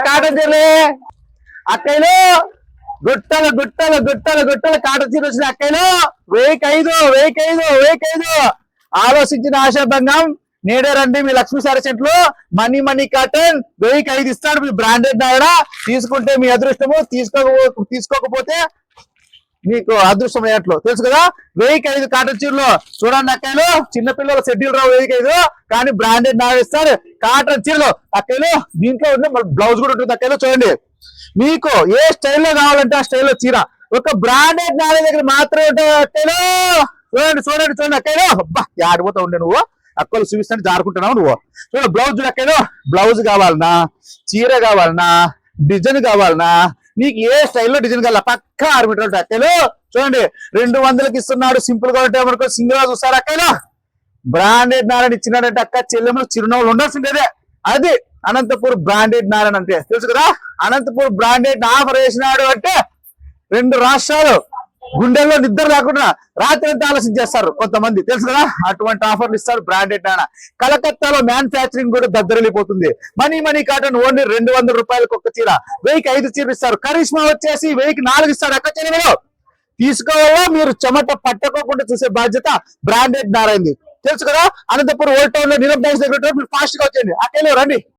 cotton చీరలే అక్కయ్యలు గుట్టలు cotton చీర వచ్చిన అక్కయ్యలు 1005 ఆలోచించిన ఆశాభంగం నేడే రండి మీ లక్ష్మీ సారీ సెంటర్ మనీ కాటన్ 1005 ఇస్తాడు మీ బ్రాండెడ్ నాయన తీసుకుంటే మీ అదృష్టము తీసుకోకపోతే మీకు అదృష్టం అయ్యట్లు తెలుసు కదా 1005 కాటన్ చీరలు చూడండి అక్కయ్యలు చిన్నపిల్లల షెడ్యూల్ రావు 1005 కానీ బ్రాండెడ్ నాయన ఇస్తాడు కాటన్ చీరలు అక్కయ్యలు దీంట్లో ఉన్న బ్లౌజ్ కూడా ఉంటుంది అక్కయ్యలు చూడండి మీకు ఏ స్టైల్లో కావాలంటే ఆ స్టైల్లో చీర ఒక బ్రాండెడ్ నాయన దగ్గర మాత్రమే ఉంటాయి అక్కయ్యలు చూడండి అక్కయ్యలు అబ్బా ఆడిపోతా ఉండే నువ్వు అక్కలు చూపిస్తాను జారుకుంటున్నావు నువ్వు చూడండి బ్లౌజ్ చూడక్కయ్యలు బ్లౌజ్ కావాలన్నా చీర కావాలన్నా డిజైన్ కావాలన్నా నీకు ఏ స్టైల్లో డిజైన్ కావాలా పక్కా 6 మీటర్లు అక్కలు చూడండి 200కి ఇస్తున్నాడు సింపుల్ గా ఉంటే మనకు సింగిల్ గా చూస్తారు అక్కలు బ్రాండెడ్ నారాయణ ఇచ్చినాడంటే అక్క చెల్లెమ్మలు చిరునవ్వులు ఉండాల్సిందేదే అది అనంతపూర్ బ్రాండెడ్ నారాయణ అంటే తెలుసు కదా అనంతపూర్ బ్రాండెడ్ ఆఫర్ వేసినాడు అంటే 2 రాష్ట్రాలు గుండెల్లో నిద్ర లేకుండా రాత్రి అంతా ఆలోచించేస్తారు కొంతమంది తెలుసు కదా అటువంటి ఆఫర్లు ఇస్తారు బ్రాండెడ్ నాన్న కలకత్తాలో మ్యానుఫ్యాక్చరింగ్ కూడా దద్దరిల్లిపోతుంది మనీ కాటన్ ఓన్లీ 200 రూపాయలకు ఒక చీర 1005 చీరలు ఇస్తారు కరిష్మా వచ్చేసి 1004 ఇస్తారు అక్క చీరలు తీసుకోవాలా మీరు చెమట పట్టుకోకుండా చూసే బాధ్యత బ్రాండెడ్ నారాయణది తెలుసు కదా అనంతపురం ఓల్డ్ టౌన్ లో నీలం డాన్స్ దగ్గర మీరు ఫాస్ట్ గా వచ్చేయండి అక్కడే రండి